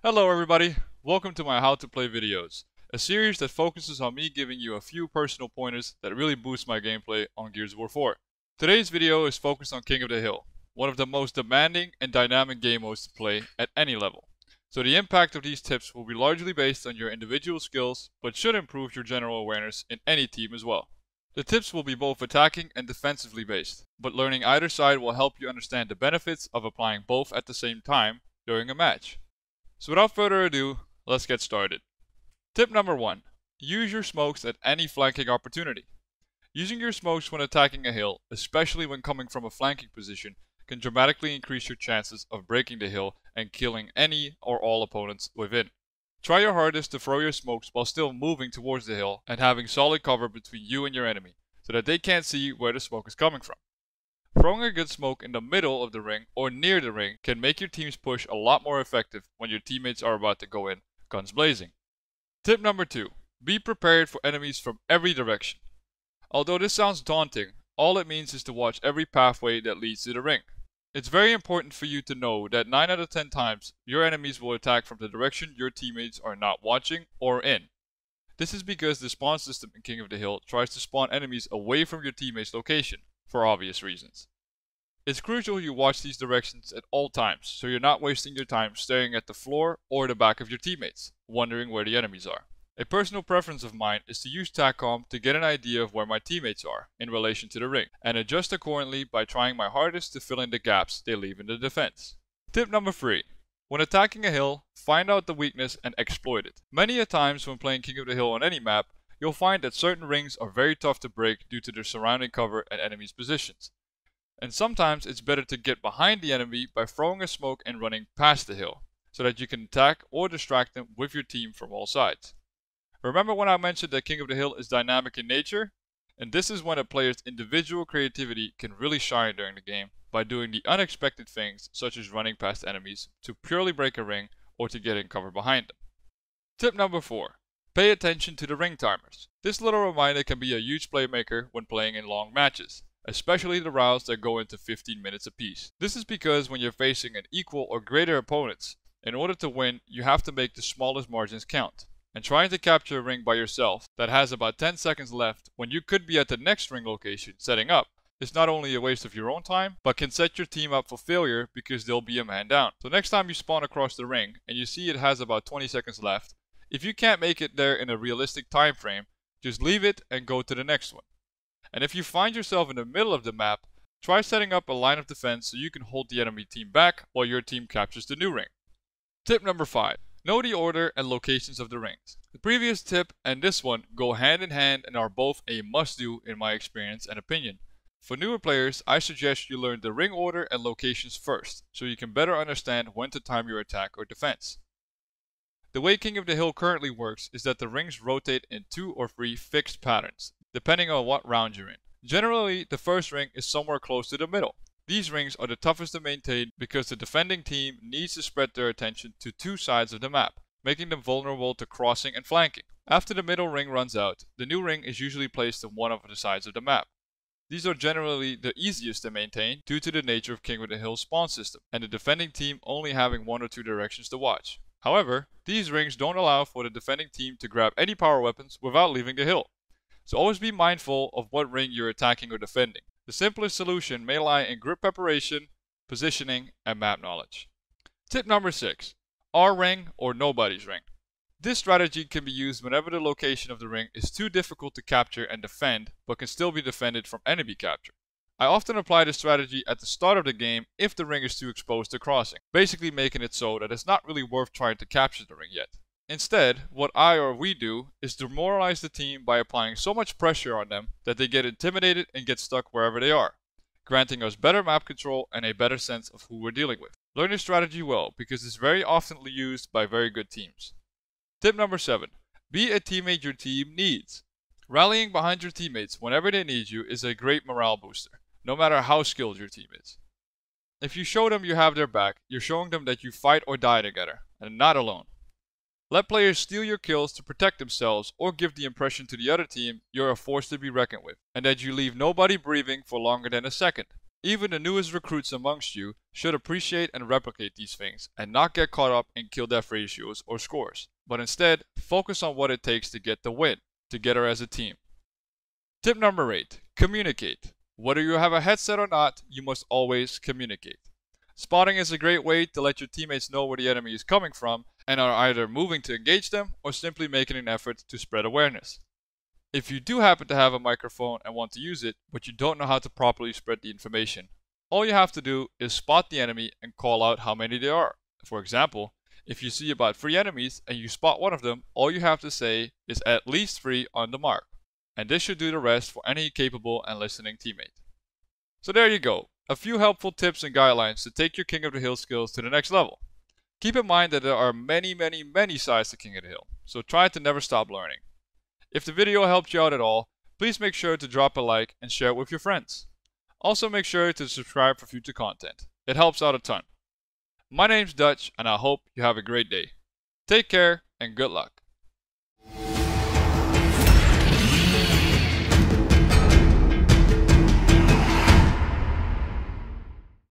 Hello everybody, welcome to my How to Play videos, a series that focuses on me giving you a few personal pointers that really boost my gameplay on Gears of War 4. Today's video is focused on King of the Hill, one of the most demanding and dynamic game modes to play at any level. So the impact of these tips will be largely based on your individual skills, but should improve your general awareness in any team as well. The tips will be both attacking and defensively based, but learning either side will help you understand the benefits of applying both at the same time during a match. So without further ado, let's get started. Tip number 1. Use your smokes at any flanking opportunity. Using your smokes when attacking a hill, especially when coming from a flanking position, can dramatically increase your chances of breaking the hill and killing any or all opponents within. Try your hardest to throw your smokes while still moving towards the hill and having solid cover between you and your enemy, so that they can't see where the smoke is coming from. Throwing a good smoke in the middle of the ring or near the ring can make your team's push a lot more effective when your teammates are about to go in, guns blazing. Tip number 2. Be prepared for enemies from every direction. Although this sounds daunting, all it means is to watch every pathway that leads to the ring. It's very important for you to know that 9 out of 10 times, your enemies will attack from the direction your teammates are not watching or in. This is because the spawn system in King of the Hill tries to spawn enemies away from your teammate's location, for obvious reasons. It's crucial you watch these directions at all times, so you're not wasting your time staring at the floor or the back of your teammates, wondering where the enemies are. A personal preference of mine is to use TACOM to get an idea of where my teammates are in relation to the ring, and adjust accordingly by trying my hardest to fill in the gaps they leave in the defense. Tip number 3. When attacking a hill, find out the weakness and exploit it. Many a times when playing King of the Hill on any map, you'll find that certain rings are very tough to break due to their surrounding cover and enemies' positions. And sometimes it's better to get behind the enemy by throwing a smoke and running past the hill, so that you can attack or distract them with your team from all sides. Remember when I mentioned that King of the Hill is dynamic in nature? And this is when a player's individual creativity can really shine during the game by doing the unexpected things such as running past enemies to purely break a ring or to get in cover behind them. Tip number 4. Pay attention to the ring timers. This little reminder can be a huge playmaker when playing in long matches, especially the rounds that go into 15 minutes apiece. This is because when you're facing an equal or greater opponents, in order to win, you have to make the smallest margins count. And trying to capture a ring by yourself that has about 10 seconds left when you could be at the next ring location setting up is not only a waste of your own time, but can set your team up for failure because they'll be a man down. So next time you spawn across the ring and you see it has about 20 seconds left, if you can't make it there in a realistic time frame, just leave it and go to the next one. And if you find yourself in the middle of the map, try setting up a line of defense so you can hold the enemy team back while your team captures the new ring. Tip number 5. Know the order and locations of the rings. The previous tip and this one go hand in hand and are both a must-do in my experience and opinion. For newer players, I suggest you learn the ring order and locations first, so you can better understand when to time your attack or defense. The way King of the Hill currently works is that the rings rotate in 2 or 3 fixed patterns, depending on what round you're in. Generally, the first ring is somewhere close to the middle. These rings are the toughest to maintain because the defending team needs to spread their attention to 2 sides of the map, making them vulnerable to crossing and flanking. After the middle ring runs out, the new ring is usually placed on one of the sides of the map. These are generally the easiest to maintain due to the nature of King of the Hill's spawn system, and the defending team only having 1 or 2 directions to watch. However, these rings don't allow for the defending team to grab any power weapons without leaving the hill. So always be mindful of what ring you're attacking or defending. The simplest solution may lie in grip preparation, positioning, and map knowledge. Tip number 6. Our ring or nobody's ring. This strategy can be used whenever the location of the ring is too difficult to capture and defend, but can still be defended from enemy capture. I often apply this strategy at the start of the game if the ring is too exposed to crossing, basically making it so that it's not really worth trying to capture the ring yet. Instead, what I or we do is demoralize the team by applying so much pressure on them that they get intimidated and get stuck wherever they are, granting us better map control and a better sense of who we're dealing with. Learn this strategy well because it's very often used by very good teams. Tip number 7. Be a teammate your team needs. Rallying behind your teammates whenever they need you is a great morale booster, no matter how skilled your team is. If you show them you have their back, you're showing them that you fight or die together, and not alone. Let players steal your kills to protect themselves or give the impression to the other team you're a force to be reckoned with, and that you leave nobody breathing for longer than a second. Even the newest recruits amongst you should appreciate and replicate these things and not get caught up in kill death ratios or scores, but instead focus on what it takes to get the win, together as a team. Tip number 8, communicate. Whether you have a headset or not, you must always communicate. Spotting is a great way to let your teammates know where the enemy is coming from and are either moving to engage them or simply making an effort to spread awareness. If you do happen to have a microphone and want to use it, but you don't know how to properly spread the information, all you have to do is spot the enemy and call out how many there are. For example, if you see about 3 enemies and you spot one of them, all you have to say is at least 3 on the mark. And this should do the rest for any capable and listening teammate. So there you go, a few helpful tips and guidelines to take your King of the Hill skills to the next level. Keep in mind that there are many sides to King of the Hill, so try to never stop learning. If the video helped you out at all, please make sure to drop a like and share it with your friends. Also make sure to subscribe for future content. It helps out a ton. My name's Dutch and I hope you have a great day. Take care and good luck.